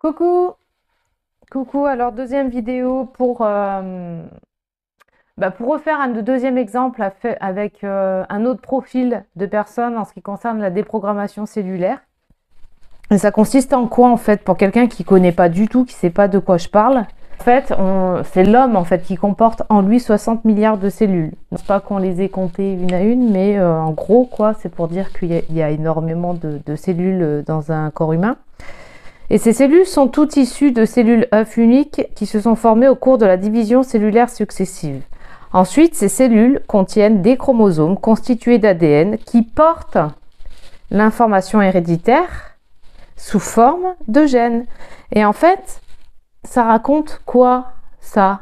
Coucou, coucou. Alors deuxième vidéo pour refaire un deuxième exemple avec un autre profil de personne en ce qui concerne la déprogrammation cellulaire. Et ça consiste en quoi en fait pour quelqu'un qui connaît pas du tout, qui sait pas de quoi je parle. En fait, c'est l'homme en fait qui comporte en lui 60 milliards de cellules. Je ne pense pas qu'on les ait comptées une à une, mais en gros quoi, c'est pour dire qu'il y a énormément de cellules dans un corps humain. Et ces cellules sont toutes issues de cellules œufs uniques qui se sont formées au cours de la division cellulaire successive. Ensuite, ces cellules contiennent des chromosomes constitués d'ADN qui portent l'information héréditaire sous forme de gènes. Et en fait, ça raconte quoi ça?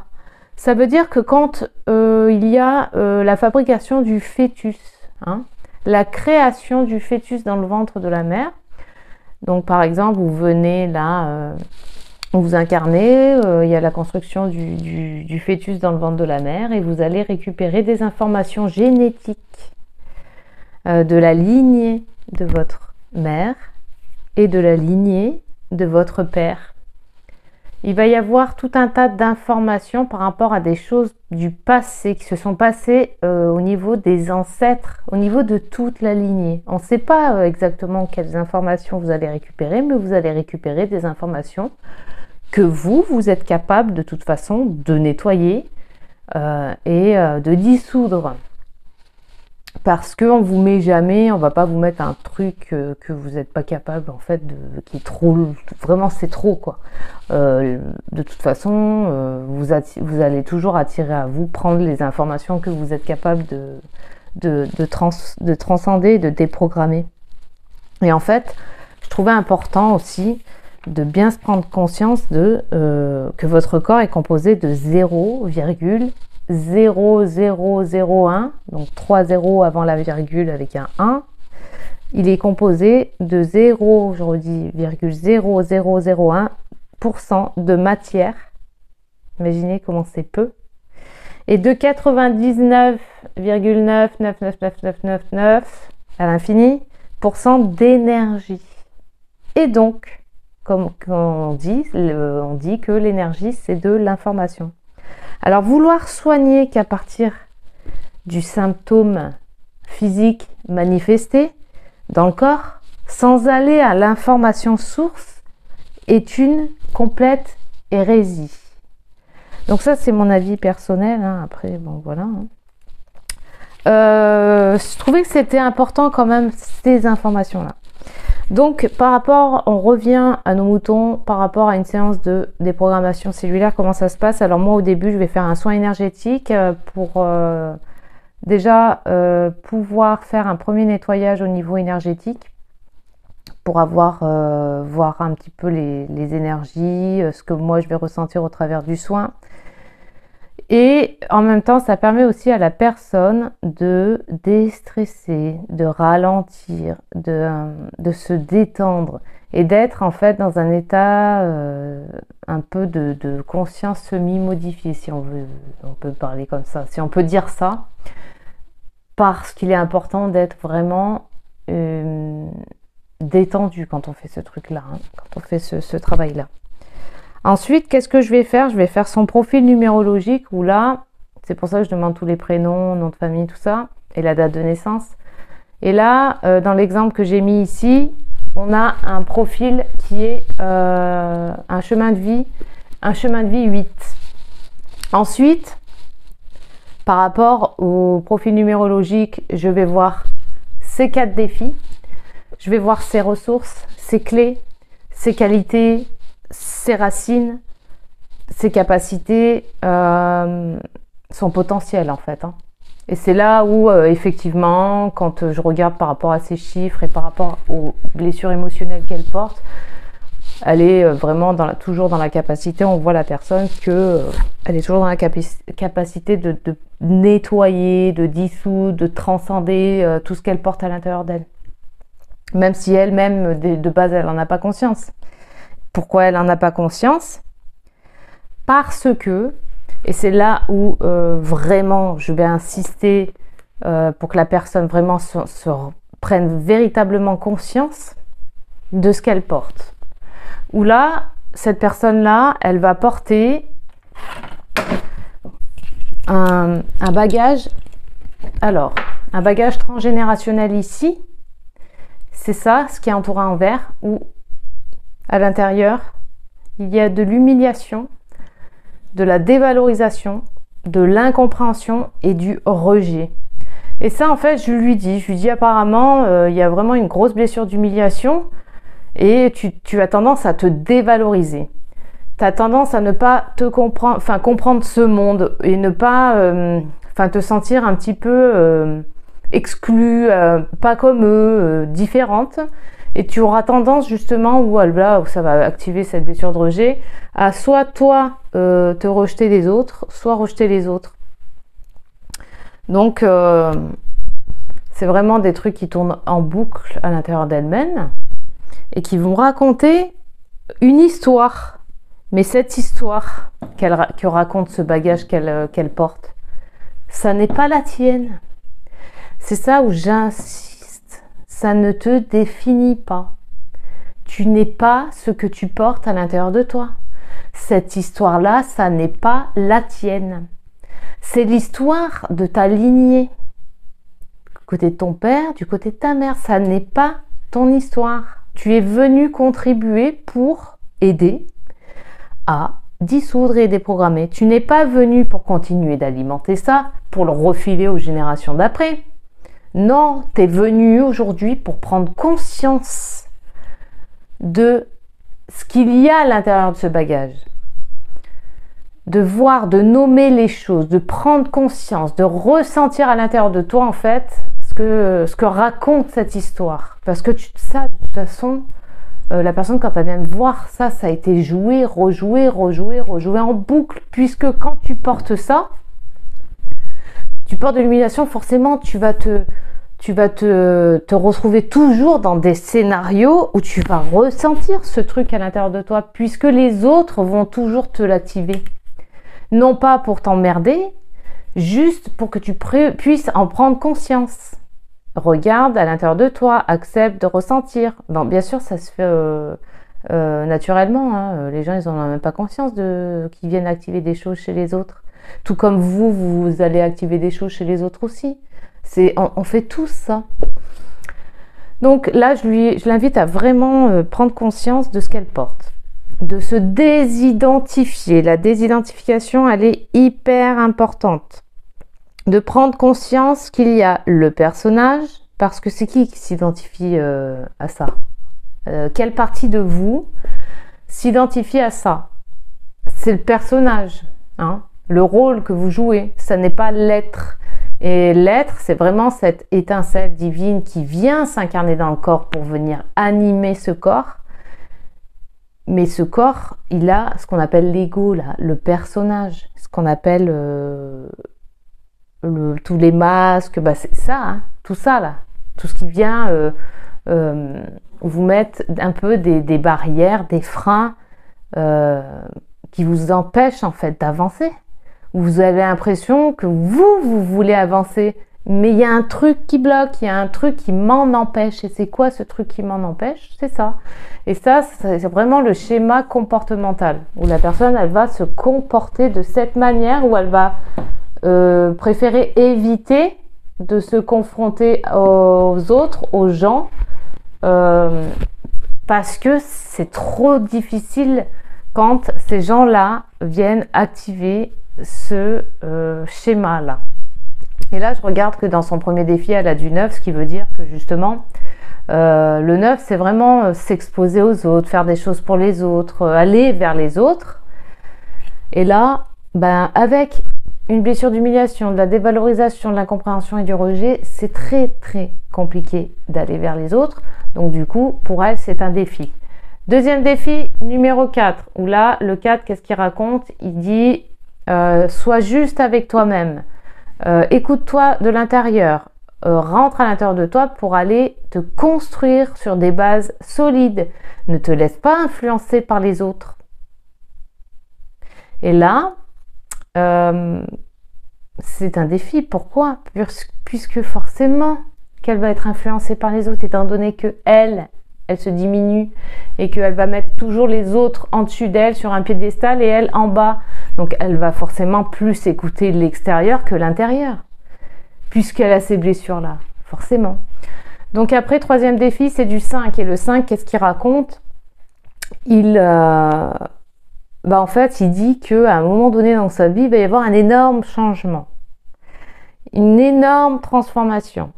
Ça veut dire que quand il y a la fabrication du fœtus, la création du fœtus dans le ventre de la mère, donc par exemple, vous venez là, vous incarnez, il y a la construction du fœtus dans le ventre de la mère et vous allez récupérer des informations génétiques de la lignée de votre mère et de la lignée de votre père. Il va y avoir tout un tas d'informations par rapport à des choses du passé qui se sont passées au niveau des ancêtres, au niveau de toute la lignée. On ne sait pas exactement quelles informations vous allez récupérer, mais vous allez récupérer des informations que vous êtes capable de toute façon de nettoyer et de dissoudre. Parce qu'on ne vous met jamais, on ne va pas vous mettre un truc que vous n'êtes pas capable en fait, qui est trop, vraiment c'est trop quoi. De toute façon, vous allez toujours attirer à vous, prendre les informations que vous êtes capable de transcender, de déprogrammer. Et en fait, je trouvais important aussi de bien se prendre conscience que votre corps est composé de 0,0001, donc 3 zéros avant la virgule avec un 1. Il est composé de 0,0001% de matière. Imaginez comment c'est peu. Et de 99,999999 à l'infini % d'énergie. Et donc, comme on dit que l'énergie, c'est de l'information. Alors, vouloir soigner qu'à partir du symptôme physique manifesté dans le corps, sans aller à l'information source, est une complète hérésie. Donc ça, c'est mon avis personnel. Après, bon, voilà. Je trouvais que c'était important quand même, ces informations-là. Donc, on revient à nos moutons par rapport à une séance de déprogrammation cellulaire. Comment ça se passe? Alors moi, au début, je vais faire un soin énergétique pour déjà pouvoir faire un premier nettoyage au niveau énergétique pour voir un petit peu les énergies, ce que moi, je vais ressentir au travers du soin. Et en même temps, ça permet aussi à la personne de déstresser, de ralentir, de se détendre et d'être en fait dans un état un peu de conscience semi-modifiée, si on veut, on peut parler comme ça, si on peut dire ça, parce qu'il est important d'être vraiment détendu quand on fait ce truc-là, quand on fait ce travail-là. Ensuite, qu'est-ce que je vais faire? Je vais faire son profil numérologique où là, c'est pour ça que je demande tous les prénoms, nom de famille, tout ça, et la date de naissance. Et là, dans l'exemple que j'ai mis ici, on a un profil qui est un chemin de vie 8. Ensuite, par rapport au profil numérologique, je vais voir ses 4 défis, je vais voir ses ressources, ses clés, ses qualités, ses racines, ses capacités, son potentiel en fait. Et c'est là où effectivement, quand je regarde par rapport à ses chiffres et par rapport aux blessures émotionnelles qu'elle porte, elle est vraiment toujours dans la capacité, on voit la personne elle est toujours dans la capacité de nettoyer, de dissoudre, de transcender tout ce qu'elle porte à l'intérieur d'elle. Même si elle-même, de base, elle n'en a pas conscience. Pourquoi elle n'en a pas conscience? Parce que, et c'est là où vraiment je vais insister pour que la personne vraiment se prenne véritablement conscience de ce qu'elle porte. Où là, cette personne-là, elle va porter un bagage. Alors, un bagage transgénérationnel ici, c'est ça, ce qui est entouré en vert, où à l'intérieur, il y a de l'humiliation, de la dévalorisation, de l'incompréhension et du rejet. Et ça, en fait, je lui dis apparemment, il y a vraiment une grosse blessure d'humiliation et tu as tendance à te dévaloriser. Tu as tendance à ne pas te comprendre ce monde et ne pas te sentir un petit peu exclue, pas comme eux, différente. Et tu auras tendance justement, où ça va activer cette blessure de rejet, à soit toi te rejeter des autres, soit rejeter les autres. Donc, c'est vraiment des trucs qui tournent en boucle à l'intérieur d'elle-même et qui vont raconter une histoire. Mais cette histoire que raconte ce bagage qu'elle porte, ça n'est pas la tienne. C'est ça où j'insiste. Ça ne te définit pas. Tu n'es pas ce que tu portes à l'intérieur de toi. Cette histoire-là, ça n'est pas la tienne. C'est l'histoire de ta lignée. Du côté de ton père, du côté de ta mère, ça n'est pas ton histoire. Tu es venu contribuer pour aider à dissoudre et déprogrammer. Tu n'es pas venu pour continuer d'alimenter ça, pour le refiler aux générations d'après. Non, tu es venu aujourd'hui pour prendre conscience de ce qu'il y a à l'intérieur de ce bagage. De voir, de nommer les choses, de prendre conscience, de ressentir à l'intérieur de toi en fait ce que raconte cette histoire. Parce que ça, de toute façon, la personne quand elle vient me voir, ça a été joué, rejoué en boucle. Puisque quand tu portes ça, tu portes de l'humiliation, forcément tu vas te retrouver toujours dans des scénarios où tu vas ressentir ce truc à l'intérieur de toi, puisque les autres vont toujours te l'activer. Non pas pour t'emmerder, juste pour que tu puisses en prendre conscience. Regarde à l'intérieur de toi, accepte de ressentir. Bon, bien sûr, ça se fait naturellement. Hein. Les gens, ils n'en ont même pas conscience qu'ils viennent activer des choses chez les autres. Tout comme vous allez activer des choses chez les autres aussi. On fait tous ça. Donc là, je l'invite à vraiment prendre conscience de ce qu'elle porte. De se désidentifier. La désidentification, elle est hyper importante. De prendre conscience qu'il y a le personnage, parce que c'est qui s'identifie à ça? Quelle partie de vous s'identifie à ça? C'est le personnage, hein, le rôle que vous jouez, ça n'est pas l'être. Et l'être, c'est vraiment cette étincelle divine qui vient s'incarner dans le corps pour venir animer ce corps. Mais ce corps, il a ce qu'on appelle l'ego, là, le personnage, ce qu'on appelle tous les masques, c'est ça, hein, tout ça là, tout ce qui vient vous mettre un peu des barrières, des freins qui vous empêchent en fait d'avancer. Vous avez l'impression que vous voulez avancer, mais il y a un truc qui bloque, il y a un truc qui m'en empêche. Et c'est quoi ce truc qui m'en empêche? C'est ça. Et ça, c'est vraiment le schéma comportemental, où la personne, elle va se comporter de cette manière, où elle va préférer éviter de se confronter aux autres, aux gens, parce que c'est trop difficile quand ces gens-là viennent activer ce schéma-là. Et là, je regarde que dans son premier défi, elle a du 9, ce qui veut dire que justement, le 9, c'est vraiment s'exposer aux autres, faire des choses pour les autres, aller vers les autres. Et là, avec une blessure d'humiliation, de la dévalorisation, de l'incompréhension et du rejet, c'est très très compliqué d'aller vers les autres. Donc du coup, pour elle, c'est un défi. Deuxième défi, numéro 4, où là, le 4, qu'est-ce qu'il raconte? Il dit, sois juste avec toi-même, écoute-toi de l'intérieur, rentre à l'intérieur de toi pour aller te construire sur des bases solides. Ne te laisse pas influencer par les autres. Et là, c'est un défi. Pourquoi? Puisque forcément qu'elle va être influencée par les autres, étant donné que elle elle se diminue et qu'elle va mettre toujours les autres en dessus d'elle sur un piédestal et elle en bas. Donc elle va forcément plus écouter l'extérieur que l'intérieur, puisqu'elle a ces blessures-là, forcément. Donc après, troisième défi, c'est du 5. Et le 5, qu'est-ce qu'il raconte? En fait, il dit qu'à un moment donné dans sa vie, il va y avoir un énorme changement, une énorme transformation.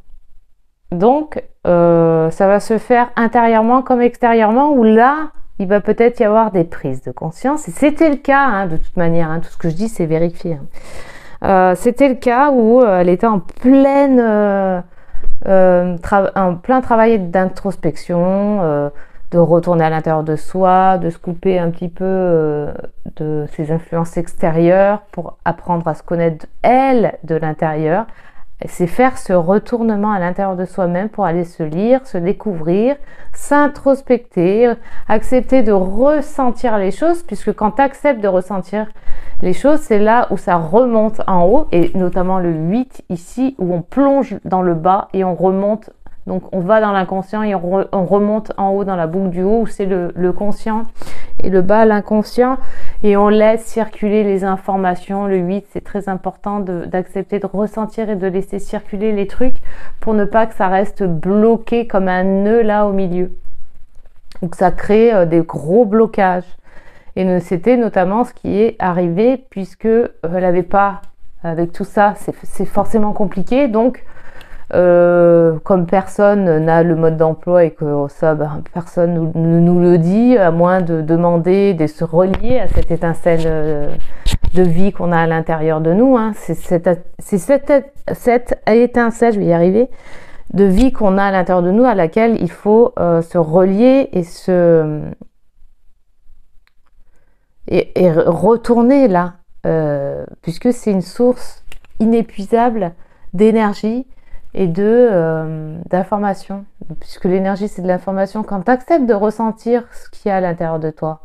Donc, ça va se faire intérieurement comme extérieurement, où là, il va peut-être y avoir des prises de conscience. Et c'était le cas, hein, de toute manière, hein, tout ce que je dis, c'est vérifié. Hein. C'était le cas où elle était en plein travail d'introspection, de retourner à l'intérieur de soi, de se couper un petit peu de ses influences extérieures pour apprendre à se connaître elle de l'intérieur. C'est faire ce retournement à l'intérieur de soi-même pour aller se lire, se découvrir, s'introspecter, accepter de ressentir les choses, puisque quand tu acceptes de ressentir les choses, c'est là où ça remonte en haut, et notamment le 8 ici, où on plonge dans le bas et on remonte. Donc on va dans l'inconscient et on remonte en haut dans la boucle du haut, où c'est le conscient, et le bas, l'inconscient, et on laisse circuler les informations. Le 8, c'est très important d'accepter de ressentir et de laisser circuler les trucs pour ne pas que ça reste bloqué comme un nœud là au milieu, ou que ça crée des gros blocages. Et c'était notamment ce qui est arrivé, puisque elle n'avait pas, avec tout ça, c'est forcément compliqué. Donc comme personne n'a le mode d'emploi et que ça, personne ne nous le dit, à moins de demander, de se relier à cette étincelle de vie qu'on a à l'intérieur de nous. Hein. C'est cette étincelle, je vais y arriver, de vie qu'on a à l'intérieur de nous, à laquelle il faut se relier et retourner là, puisque c'est une source inépuisable d'énergie et d'information, puisque l'énergie c'est de l'information. Quand tu acceptes de ressentir ce qu'il y a à l'intérieur de toi,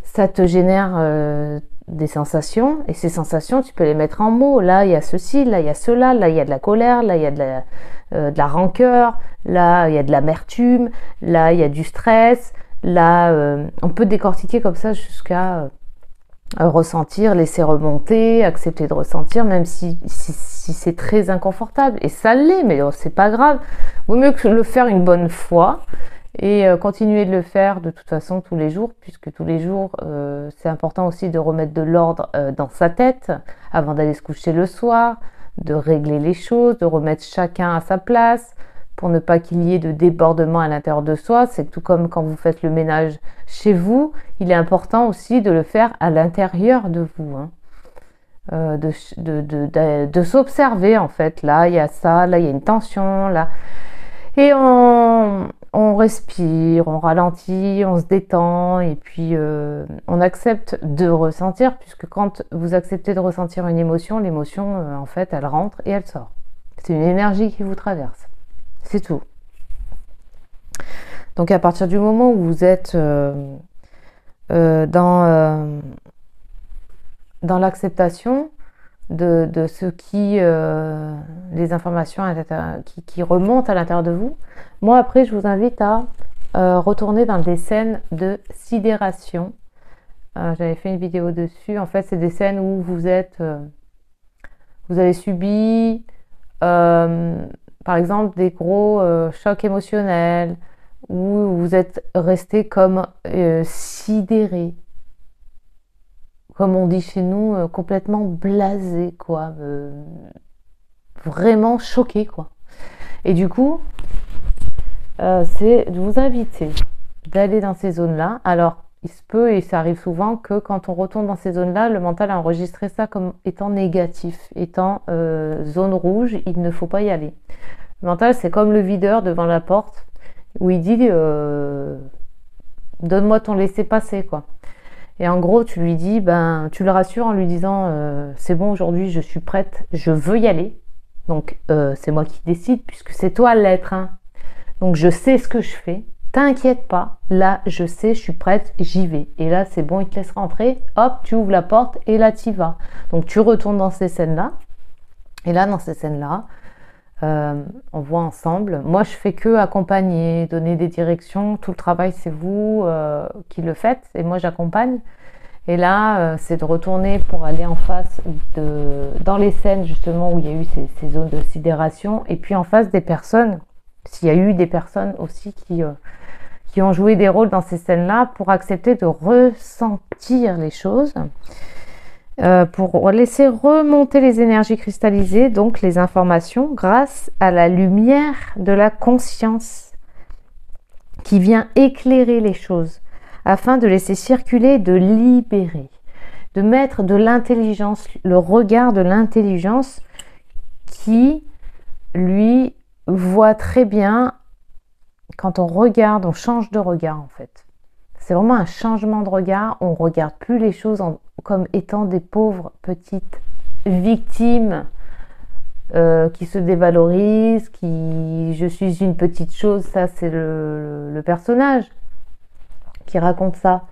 ça te génère des sensations, et ces sensations tu peux les mettre en mots. Là il y a ceci, là il y a cela, là il y a de la colère, là il y a de la rancœur, là il y a de l'amertume, là il y a du stress, là on peut décortiquer comme ça jusqu'à ressentir, laisser remonter, accepter de ressentir, même si c'est très inconfortable, et ça l'est, mais c'est pas grave. Vaut mieux que le faire une bonne fois et continuer de le faire de toute façon tous les jours, puisque tous les jours c'est important aussi de remettre de l'ordre dans sa tête avant d'aller se coucher le soir, de régler les choses, de remettre chacun à sa place, pour ne pas qu'il y ait de débordement à l'intérieur de soi. C'est tout comme quand vous faites le ménage chez vous, il est important aussi de le faire à l'intérieur de vous, hein. De s'observer en fait. Là il y a ça, là il y a une tension, là, et on respire, on ralentit, on se détend, et puis on accepte de ressentir, puisque quand vous acceptez de ressentir une émotion, l'émotion en fait elle rentre et elle sort. C'est une énergie qui vous traverse. C'est tout. Donc à partir du moment où vous êtes dans l'acceptation de ce qui, les informations qui remontent à l'intérieur de vous, moi après je vous invite à retourner dans des scènes de sidération. J'avais fait une vidéo dessus. En fait c'est des scènes où vous avez subi par exemple des gros chocs émotionnels, où vous êtes resté comme sidéré, comme on dit chez nous, complètement blasé, quoi, vraiment choqué, quoi. Et du coup, c'est de vous inviter d'aller dans ces zones-là. Alors, il se peut, et ça arrive souvent, que quand on retourne dans ces zones-là, le mental a enregistré ça comme étant négatif, étant zone rouge, il ne faut pas y aller. Le mental, c'est comme le videur devant la porte, où il dit donne-moi ton laissez-passer, quoi. Et en gros, tu lui dis, tu le rassures en lui disant c'est bon, aujourd'hui, je suis prête, je veux y aller. Donc, c'est moi qui décide, puisque c'est toi l'être, hein. Donc, je sais ce que je fais. T'inquiète pas, là, je sais, je suis prête, j'y vais. Et là, c'est bon, il te laisse rentrer. Hop, tu ouvres la porte et là, tu y vas. Donc, tu retournes dans ces scènes-là. Et là, dans ces scènes-là, On voit ensemble. Moi, je fais que accompagner, donner des directions. Tout le travail, c'est vous qui le faites et moi, j'accompagne. Et là, c'est de retourner pour aller en face dans les scènes justement où il y a eu ces zones de sidération et puis en face des personnes, s'il y a eu des personnes aussi qui ont joué des rôles dans ces scènes-là pour accepter de ressentir les choses, pour laisser remonter les énergies cristallisées, donc les informations, grâce à la lumière de la conscience qui vient éclairer les choses, afin de laisser circuler, de libérer, de mettre de l'intelligence, le regard de l'intelligence qui, lui, voit très bien quand on regarde, on change de regard en fait. C'est vraiment un changement de regard, on ne regarde plus les choses comme étant des pauvres petites victimes qui se dévalorisent, je suis une petite chose, ça c'est le personnage qui raconte ça.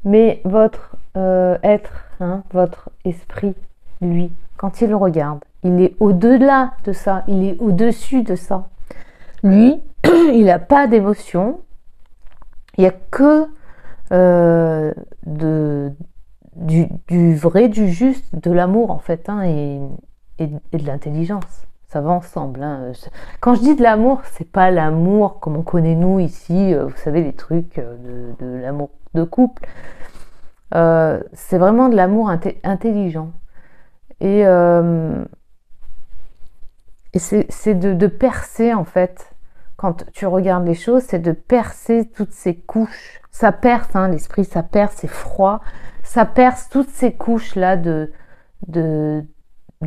Mais votre être, votre esprit, lui, quand il le regarde, il est au-delà de ça, il est au-dessus de ça. Lui, il n'a pas d'émotion, il n'y a que du vrai, du juste, de l'amour en fait, et de l'intelligence. Ça va ensemble. Quand je dis de l'amour, c'est pas l'amour comme on connaît nous ici, vous savez, les trucs de l'amour de couple. C'est vraiment de l'amour intelligent. Et c'est de percer en fait. Quand tu regardes les choses, c'est de percer toutes ces couches. Ça perce, l'esprit, ça perce, c'est froid. Ça perce toutes ces couches-là de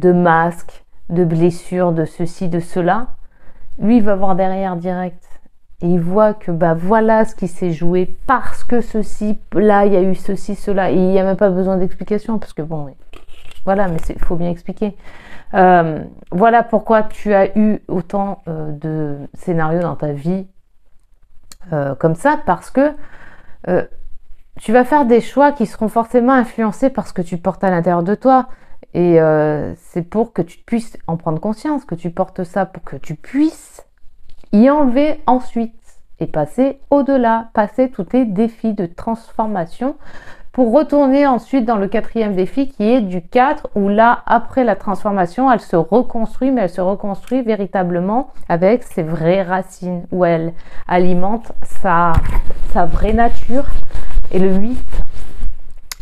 masques, de blessures, de ceci, de cela. Lui, il va voir derrière direct. Et il voit que voilà ce qui s'est joué parce que ceci, là, il y a eu ceci, cela. Et il n'y a même pas besoin d'explication parce que voilà, mais il faut bien expliquer. Voilà pourquoi tu as eu autant de scénarios dans ta vie comme ça, parce que tu vas faire des choix qui seront forcément influencés par ce que tu portes à l'intérieur de toi. Et c'est pour que tu puisses en prendre conscience, que tu portes ça, pour que tu puisses y enlever ensuite et passer au-delà, passer tous tes défis de transformation pour retourner ensuite dans le 4e défi qui est du 4 où là, après la transformation, elle se reconstruit, mais elle se reconstruit véritablement avec ses vraies racines, où elle alimente sa vraie nature. Et le 8,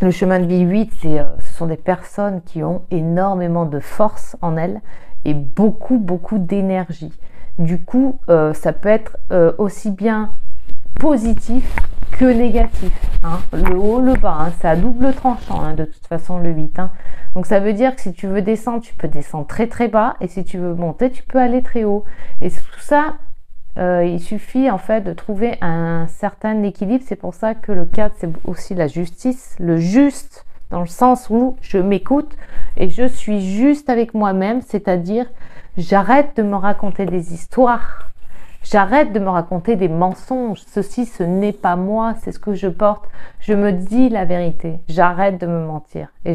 le chemin de vie 8, ce sont des personnes qui ont énormément de force en elles et beaucoup, beaucoup d'énergie. Du coup, ça peut être aussi bien positif que négatif. Le haut, le bas, c'est à double tranchant de toute façon le 8. Donc ça veut dire que si tu veux descendre, tu peux descendre très très bas et si tu veux monter, tu peux aller très haut. Et tout ça, il suffit en fait de trouver un certain équilibre. C'est pour ça que le 4, c'est aussi la justice, le juste dans le sens où je m'écoute et je suis juste avec moi-même, c'est-à-dire j'arrête de me raconter des histoires. J'arrête de me raconter des mensonges. Ceci, ce n'est pas moi, c'est ce que je porte. Je me dis la vérité. J'arrête de me mentir. Et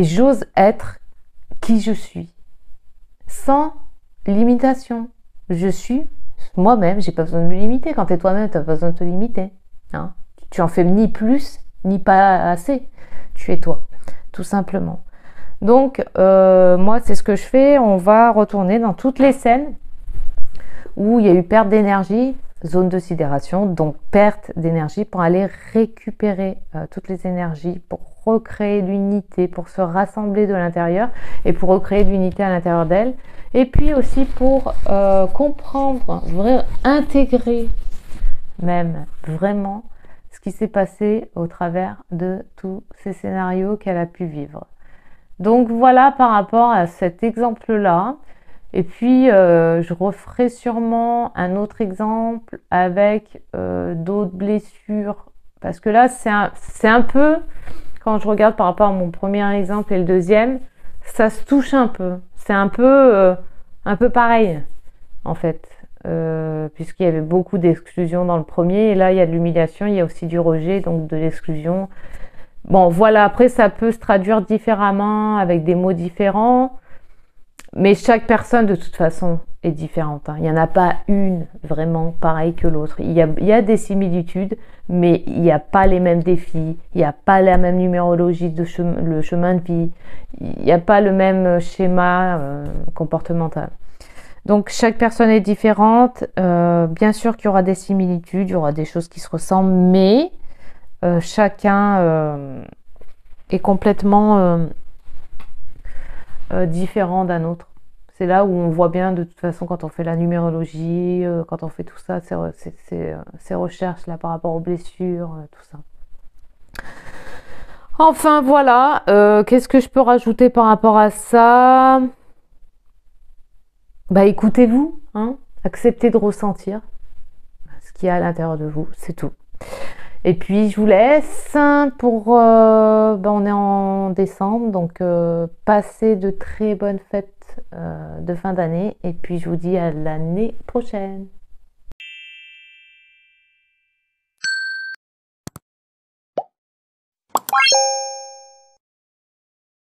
j'ose être qui je suis. Sans limitation. Je suis moi-même. J'ai pas besoin de me limiter. Quand tu es toi-même, tu n'as pas besoin de te limiter. Tu en fais ni plus, ni pas assez. Tu es toi. Tout simplement. Donc, moi, c'est ce que je fais. On va retourner dans toutes les scènes où il y a eu perte d'énergie, zone de sidération, donc perte d'énergie pour aller récupérer toutes les énergies, pour recréer l'unité, pour se rassembler de l'intérieur et pour recréer l'unité à l'intérieur d'elle. Et puis aussi pour comprendre, intégrer même vraiment ce qui s'est passé au travers de tous ces scénarios qu'elle a pu vivre. Donc voilà par rapport à cet exemple-là. Et puis, je referai sûrement un autre exemple avec d'autres blessures. Parce que là, c'est un peu, quand je regarde par rapport à mon premier exemple et le deuxième, ça se touche un peu. C'est un peu pareil, en fait. Puisqu'il y avait beaucoup d'exclusion dans le premier. Et là, il y a de l'humiliation, il y a aussi du rejet, donc de l'exclusion. Bon, voilà. Après, ça peut se traduire différemment, avec des mots différents. Mais chaque personne, de toute façon, est différente. Hein. Il n'y en a pas une vraiment pareille que l'autre. Il y a des similitudes, mais il n'y a pas les mêmes défis. Il n'y a pas la même numérologie le chemin de vie. Il n'y a pas le même schéma comportemental. Donc, chaque personne est différente. Bien sûr qu'il y aura des similitudes, il y aura des choses qui se ressemblent, mais chacun est complètement différent d'un autre. C'est là où on voit bien de toute façon quand on fait la numérologie, quand on fait tout ça, ces recherches là par rapport aux blessures, tout ça. Enfin voilà, qu'est-ce que je peux rajouter par rapport à ça? Bah écoutez-vous, hein, acceptez de ressentir ce qu'il y a à l'intérieur de vous, c'est tout. Et puis je vous laisse pour... on est en décembre, donc passez de très bonnes fêtes de fin d'année. Et puis je vous dis à l'année prochaine.